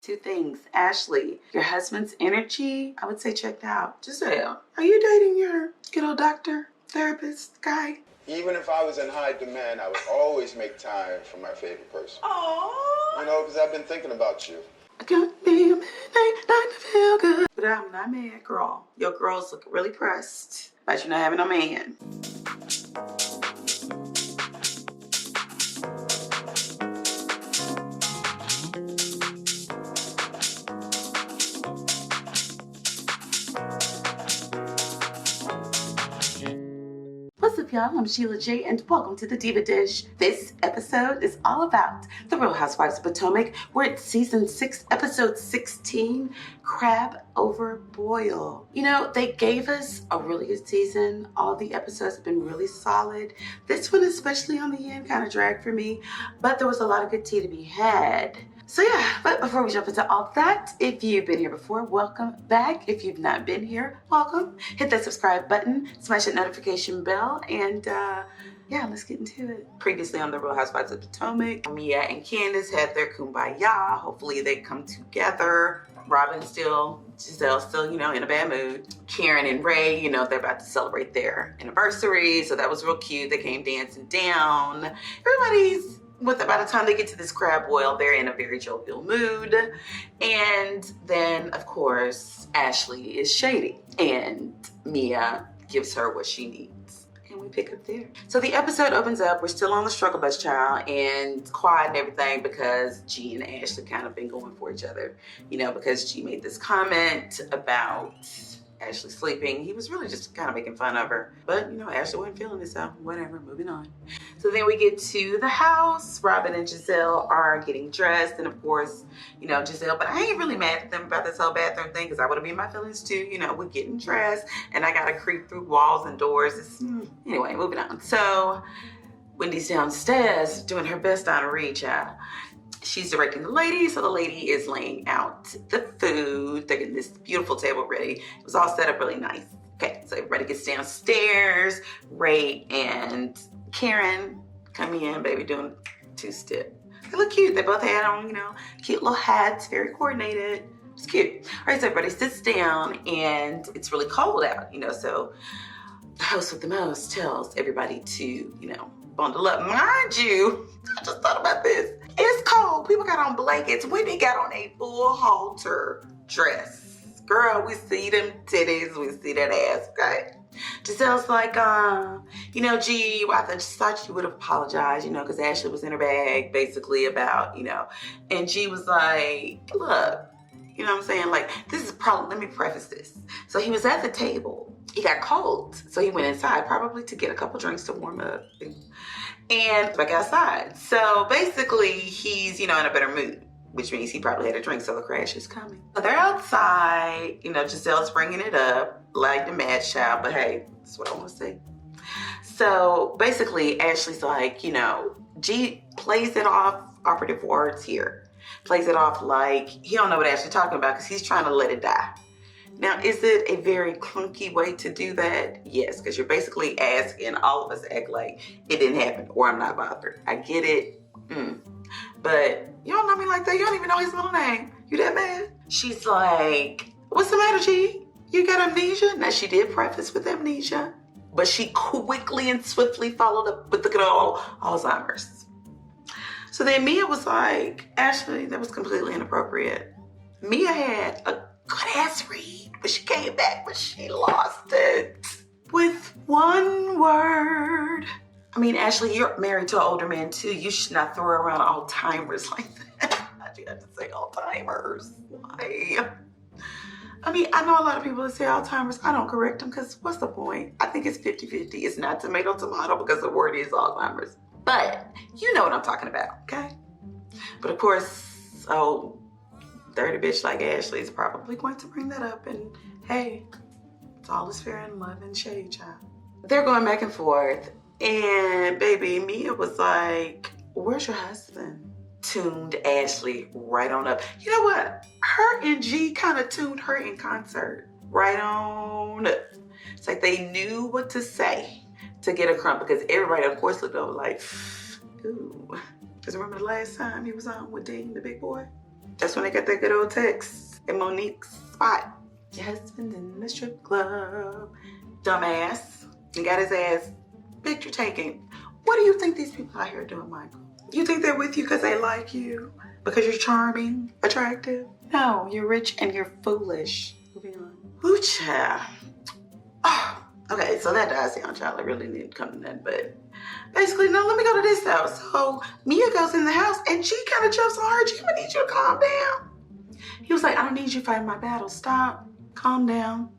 Two things. Ashley, your husband's energy, I would say checked out. Gizzelle, are you dating your good old doctor, therapist guy? Even if I was in high demand, I would always make time for my favorite person. Aww. You know, because I've been thinking about you. I can't be a midnight night to feel good. But I'm not mad, girl. Your girls look really pressed about you not having a man. What's up, y'all? I'm Sheila J, and welcome to the Diva Dish. This episode is all about the Real Housewives of Potomac. We're at season 6, episode 16, Crab Over Boil. You know, they gave us a really good season. All the episodes have been really solid. This one, especially on the end, kind of dragged for me, but there was a lot of good tea to be had. So yeah, but before we jump into all that, if you've been here before, welcome back. If you've not been here, welcome. Hit that subscribe button, smash that notification bell, and yeah, let's get into it. Previously on the Real Housewives of Potomac, Mia and Candiace had their kumbaya. Hopefully they come together. Robyn still, Gizzelle still, you know, in a bad mood. Karen and Ray, you know, they're about to celebrate their anniversary, so that was real cute. They came dancing down. Everybody's, by the time they get to this crab boil, they're in a very jovial mood. And then, of course, Ashley is shady. And Mia gives her what she needs. And we pick up there. So the episode opens up. We're still on the struggle bus, child, and quiet and everything because G and Ashley kind of been going for each other. You know, because G made this comment about Ashley sleeping. He was really just kind of making fun of her. But, you know, Ashley wasn't feeling it, so whatever, moving on. So then we get to the house. Robyn and Gizzelle are getting dressed. And of course, you know, Gizzelle, but I ain't really mad at them about this whole bathroom thing because I would have been in my feelings too. You know, we're getting dressed and I got to creep through walls and doors. Anyway, moving on. So Wendy's downstairs doing her best on a reach out. She's directing the ladies, so the lady is laying out the food. They're getting this beautiful table ready. It was all set up really nice. Okay, so everybody gets downstairs. Ray and Karen come in, baby, doing two-step. They look cute. They both had on, you know, cute little hats, very coordinated. It's cute. All right, so everybody sits down, and it's really cold out, you know, so the host with the most tells everybody to, you know, bundle up. Mind you, I just thought about this. It's cold. People got on blankets. Wendy got on a full halter dress. Girl, we see them titties. We see that ass, okay? Gizelle's like, you know, G, I just thought you would apologize, you know, because Ashley was in her bag, basically, about, you know. And G was like, look, you know what I'm saying? Like, this is probably, let me preface this. So he was at the table. He got cold. So he went inside, probably to get a couple drinks to warm up. And back outside. So basically, he's, you know, in a better mood, which means he probably had a drink, so the crash is coming. So they're outside, you know, Gizelle's bringing it up, like the mad child, but hey, that's what I want to say. So basically, Ashley's like, you know, G plays it off, operative words here, plays it off like he don't know what Ashley's talking about because he's trying to let it die. Now, is it a very clunky way to do that? Yes, because you're basically asking all of us to act like it didn't happen or I'm not bothered. I get it. But you don't know me like that. You don't even know his middle name. You that mad? She's like, what's the matter, G? You got amnesia? Now, she did preface with amnesia, but she quickly and swiftly followed up with the good old Alzheimer's. So then Mia was like, Ashley, that was completely inappropriate. Mia had a good ass read, but she came back, but she lost it with one word. I mean, Ashley, you're married to an older man too. You should not throw around Alzheimer's like that. Why'd you have to say Alzheimer's? Why? I mean, I know a lot of people that say Alzheimer's. I don't correct them because what's the point? I think it's 50-50. It's not tomato because the word is Alzheimer's. But you know what I'm talking about, okay? But of course, dirty bitch like Ashley is probably going to bring that up, and hey, it's all is fair in love and shade, child. They're going back and forth, and baby, Mia was like, where's your husband? Tuned Ashley right on up. You know what? Her and G kind of tuned her in concert right on up. It's like they knew what to say to get a crumb because everybody, of course, looked over like, ooh. Because remember the last time he was on with Dean, the big boy? That's when they got that good old text in Monique's spot. Your husband in the strip club. Dumbass. And got his ass picture taken. What do you think these people out here doing, Michael? You think they're with you because they like you? Because you're charming, attractive? No, you're rich and you're foolish. Moving on. Ooh, child. Oh, okay, so that does sound child. I really didn't come to that, but basically, no, let me go to this house. So Mia goes in the house and she kind of jumps on her. G, I need you to calm down. He was like, I don't need you fighting my battle. Stop. Calm down.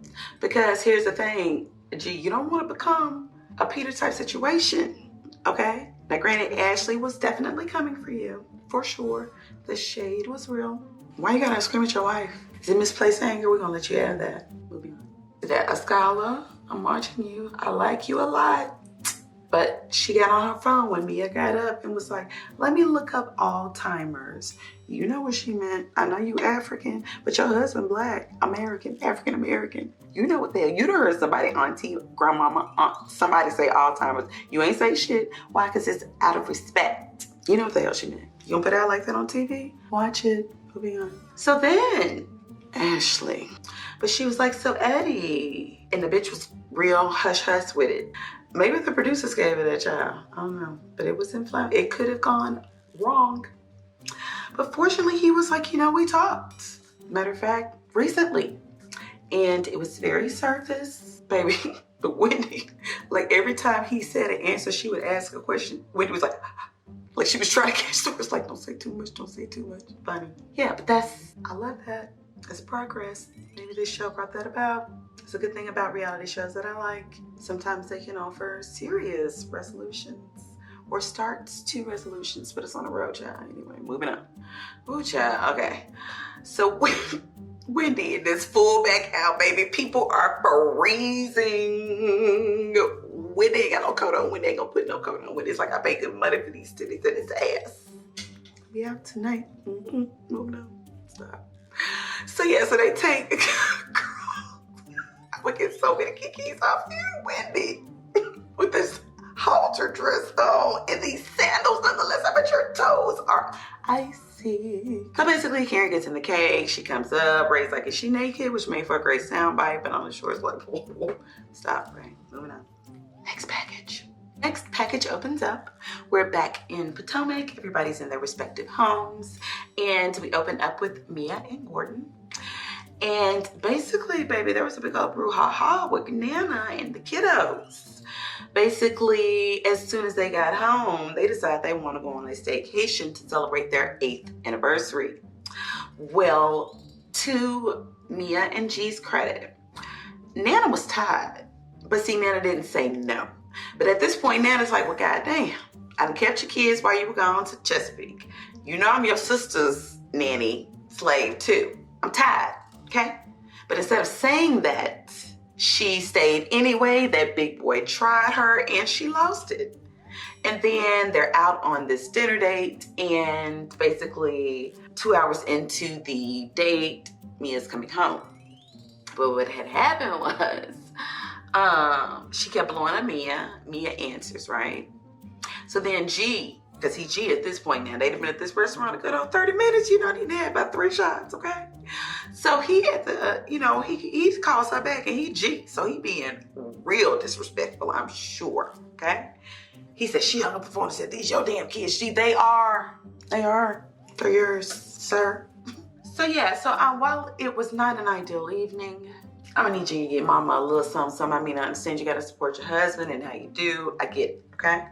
Because here's the thing, G, you don't want to become a Peter type situation, okay? Now, granted, Ashley was definitely coming for you, for sure. The shade was real. Why you gotta scream at your wife? Is it misplaced anger? We're gonna let you have that. Moving on. Is that Escala? I'm watching you. I like you a lot. But she got on her phone when Mia got up and was like, let me look up all-timers. You know what she meant. I know you African, but your husband Black, American, African-American. You know what the hell. You'd heard somebody, auntie, grandmama, aunt, somebody say all-timers. You ain't say shit. Why? Because it's out of respect. You know what the hell she meant. You gonna put it out like that on TV? Watch it. Moving on. So then, Ashley. But she was like, so Eddie. And the bitch was real hush-hush with it. Maybe the producers gave it a child. I don't know. But it was inflamed. It could have gone wrong. But fortunately, he was like, you know, we talked. Matter of fact, recently. And it was very surface. Baby, but Wendy, like every time he said an answer, she would ask a question. Wendy was like she was trying to catch the words, like, don't say too much, don't say too much. Funny. Yeah, but I love that. It's progress. Maybe this show brought that about. It's a good thing about reality shows that I like. Sometimes they can offer serious resolutions or starts to resolutions, but it's on the road, child. Anyway, moving on. Ooh, child, okay. So Wendy in this full back out, baby. People are freezing. Wendy ain't got no coat on. Wendy ain't gonna put no coat on. Wendy's like, I pay good money for these titties and his ass. We out tonight. Moving on. Stop. So yeah, so they take, girl, I would get so many kikis off you, Wendy, with this halter dress on and these sandals nonetheless. I bet your toes are icy. So basically, Karen gets in the cake. She comes up. Ray's like, is she naked? Which made for a great soundbite, but on the shore it's like, whoa. Stop, Ray. Moving on. Next package. Next package opens up. We're back in Potomac. Everybody's in their respective homes. And we open up with Mia and Gordon. And basically, baby, there was a big old brouhaha with Nana and the kiddos. Basically, as soon as they got home, they decided they want to go on a staycation to celebrate their 8th anniversary. Well, to Mia and G's credit, Nana was tired. But see, Nana didn't say no. But at this point, Nana's like, well, goddamn, I done kept your kids while you were gone to Chesapeake. You know I'm your sister's nanny slave too. I'm tired, okay? But instead of saying that, she stayed anyway. That big boy tried her and she lost it. And then they're out on this dinner date, and basically 2 hours into the date, Mia's coming home. But what had happened was, she kept blowing at Mia. Mia answers, right? So then G, because he's G at this point now, they'd have been at this restaurant a good old 30 minutes, you know, he had about 3 shots, okay? So he had to, you know, he calls her back and he G, so he being real disrespectful, I'm sure, okay? He said, she hung up the phone and said, these your damn kids, G, they are, they're yours, sir. So yeah, so while it was not an ideal evening, I'm gonna need you to get mama a little something. I mean, I understand you gotta support your husband and how you do. I get it, okay?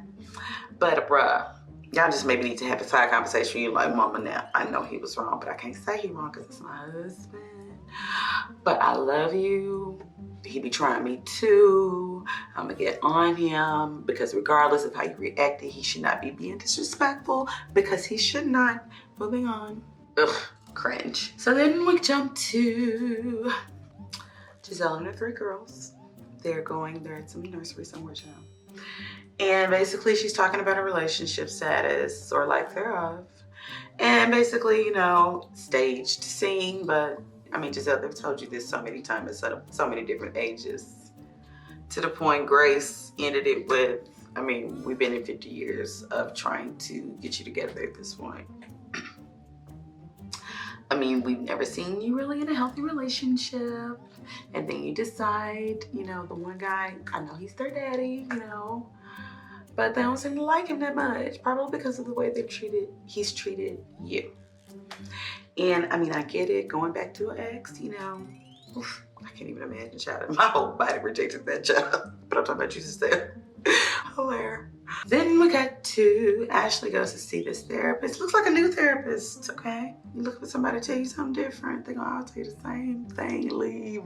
But bruh, y'all just maybe need to have a side conversation. You like, mama, now I know he was wrong, but I can't say he wrong because it's my husband. But I love you. He be trying me too. I'm gonna get on him because regardless of how you reacted, he should not be being disrespectful because he should not. Moving on. Ugh, cringe. So then we jump to Gizzelle and her 3 girls. They're at some nursery somewhere, child. And basically she's talking about her relationship status or lack thereof. And basically, you know, staged scene, but I mean, Gizzelle, they've told you this so many times at so many different ages. To the point Grace ended it with, I mean, we've been in 50 years of trying to get you together at this point. I mean, we've never seen you really in a healthy relationship. And then you decide, you know, the one guy, I know he's their daddy, you know, but they don't seem to like him that much, probably because of the way he's treated you. And I mean, I get it, going back to an ex, you know, oof, I can't even imagine, child. My whole body rejected that child. But I'm talking about you, Gizzelle. Hilarious. Then we got to Ashley goes to see this therapist. Looks like a new therapist, okay? You look for somebody to tell you something different, they're gonna all tell you the same thing, leave.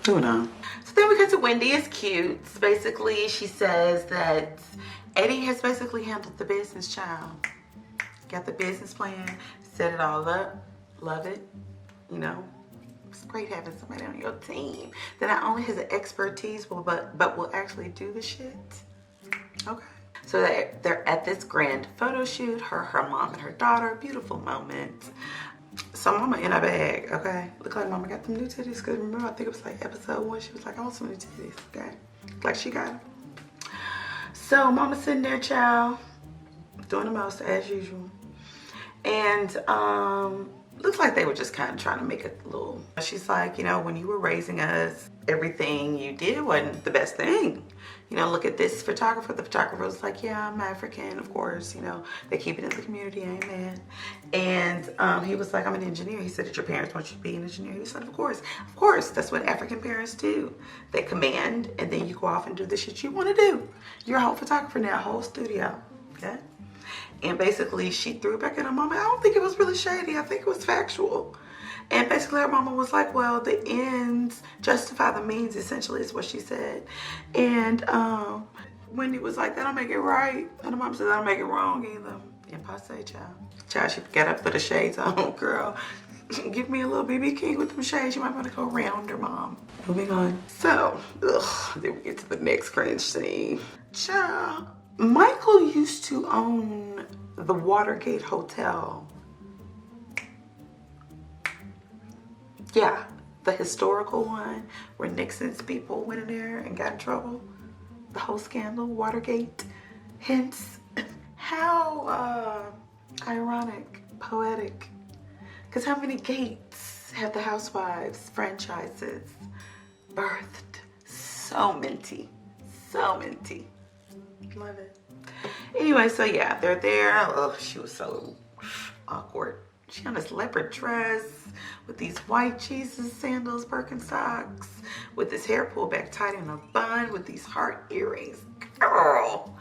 Moving on. So then we get to Wendy is cute. Basically, she says that Eddie has basically handled the business, child. Got the business plan, set it all up, love it, you know. It's great having somebody on your team that not only has an expertise, but will actually do the shit. Okay. So they're at this grand photo shoot, her mom and her daughter, beautiful moment. So mama in a bag, okay? Look like mama got them new titties, because remember, I think it was like episode 1, she was like, I want some new titties, okay? Like she got them. So mama sitting there, child, doing the most as usual. And looks like they were just kind of trying to make it a little. She's like, you know, when you were raising us, everything you did wasn't the best thing. You know, look at this photographer. The photographer was like, yeah, I'm African, of course. You know, they keep it in the community, amen. And he was like, I'm an engineer. He said, did your parents want you to be an engineer? He said, of course. Of course, that's what African parents do. They command, and then you go off and do the shit you want to do. You're a whole photographer now, a whole studio, okay? And basically, she threw it back at her mama. I don't think it was really shady. I think it was factual. And basically, her mama was like, well, the ends justify the means, essentially, is what she said. And Wendy was like, that don't make it right. And her mom said, that don't make it wrong either. And passe, child. Child, she got up, put the shades on, girl. Give me a little BB King with them shades. You might want to go around her, mom. Moving on. So, then we get to the next cringe scene. Child. Michael used to own the Watergate Hotel. Yeah, the historical one where Nixon's people went in there and got in trouble. The whole scandal, Watergate. Hence, how ironic, poetic. Because how many gates have the Housewives franchises birthed? So minty, so minty. Love it. Anyway, so yeah, they're there. Oh, she was so awkward. She on this leopard dress with these white Jesus sandals, Birkenstocks, with this hair pulled back tight in a bun, with these heart earrings. Girl,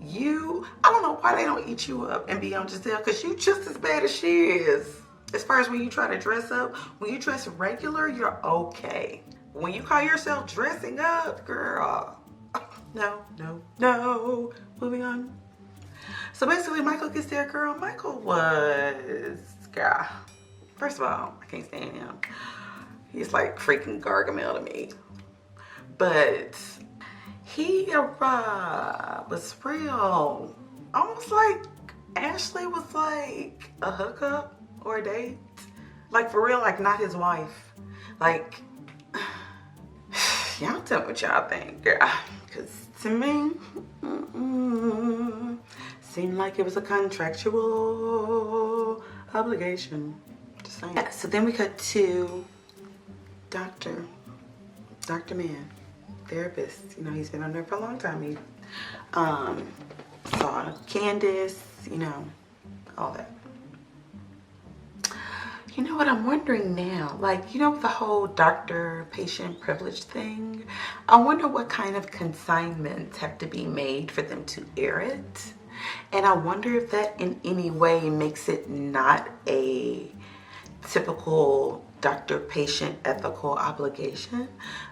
I don't know why they don't eat you up and be on Gizzelle, because you just as bad as she is. As far as when you try to dress up, when you dress regular, you're okay. When you call yourself dressing up, girl, no. Moving on. So basically, Michael gets there, girl. Michael was, girl, first of all, I can't stand him. He's like freaking Gargamel to me. But he was real. Almost like Ashley was like a hookup or a date. Like for real, like not his wife. Like, y'all tell me what y'all think, girl. Because to me, seemed like it was a contractual obligation. Just saying. Yeah, so then we cut to Dr. Man, therapist. You know, he's been on there for a long time. He saw Candiace, you know, all that. You know what I'm wondering now? Like, you know, the whole doctor-patient privilege thing? I wonder what kind of consignments have to be made for them to air it. And I wonder if that in any way makes it not a typical doctor-patient ethical obligation.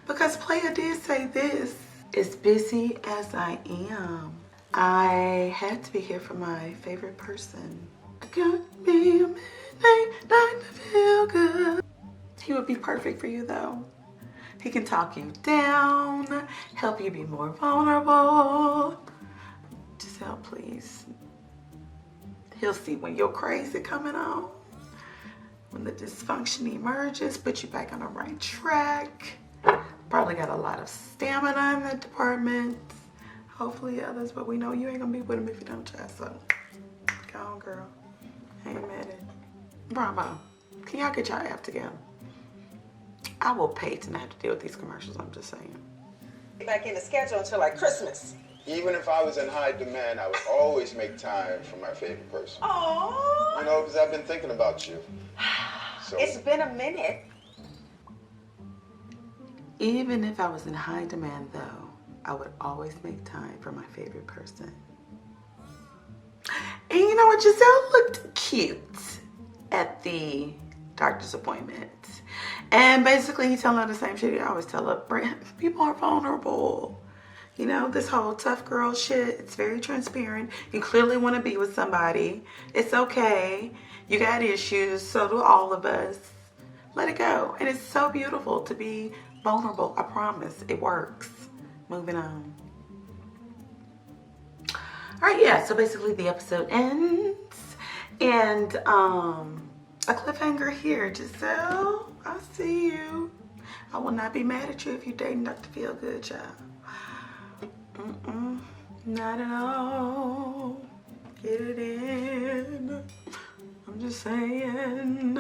Because Playa did say this, as busy as I am, I had to be here for my favorite person. I got me a midnight night to feel good. He would be perfect for you though. He can talk you down, help you be more vulnerable. Gizzelle, please. He'll see when you're crazy coming on, when the dysfunction emerges, put you back on the right track. Probably got a lot of stamina in that department. Hopefully others, but we know you ain't gonna be with him if you don't try, so go on, girl. I ain't mad at it. Bravo. Can y'all get y'all app together? I will pay to not have to deal with these commercials, I'm just saying. Back in the schedule until like Christmas. Even if I was in high demand, I would always make time for my favorite person. Oh. You know, because I've been thinking about you. So, It's been a minute. Even if I was in high demand, though, I would always make time for my favorite person. And you know what? Gizzelle looked cute at the doctor's appointment. And basically, he's telling her the same shit he always tell her. People are vulnerable. You know, this whole tough girl shit, it's very transparent. You clearly want to be with somebody. It's okay. You got issues. So do all of us. Let it go. And it's so beautiful to be vulnerable. I promise. It works. Moving on. Alright, yeah. So basically the episode ends. And a cliffhanger here. Gizzelle, I see you. I will not be mad at you if you're dating Dr. Feelgood, child. Not at all. Get it in. I'm just saying.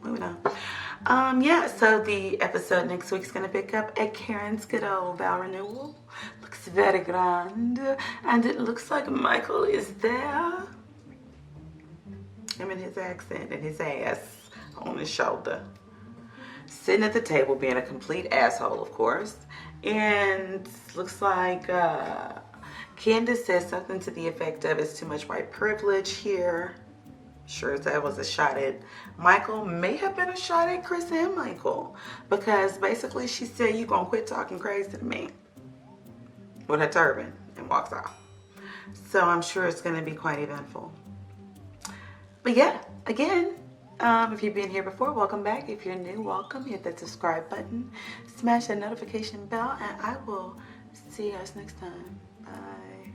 Moving on. Yeah, so the episode next week is going to pick up at Karen's good old vow renewal. Looks very grand. And it looks like Michael is there. Him and his accent and his ass on his shoulder. Sitting at the table being a complete asshole, of course. And looks like Candiace says something to the effect of it's too much white privilege here. Sure as that was a shot at Michael. May have been a shot at Chris and Michael. Because basically she said, you gonna quit talking crazy to me. With her turban and walks off. So I'm sure it's gonna be quite eventful. But yeah, again, if you've been here before, welcome back. If you're new, welcome. Hit that subscribe button. Smash that notification bell. And I will see you guys next time. Bye.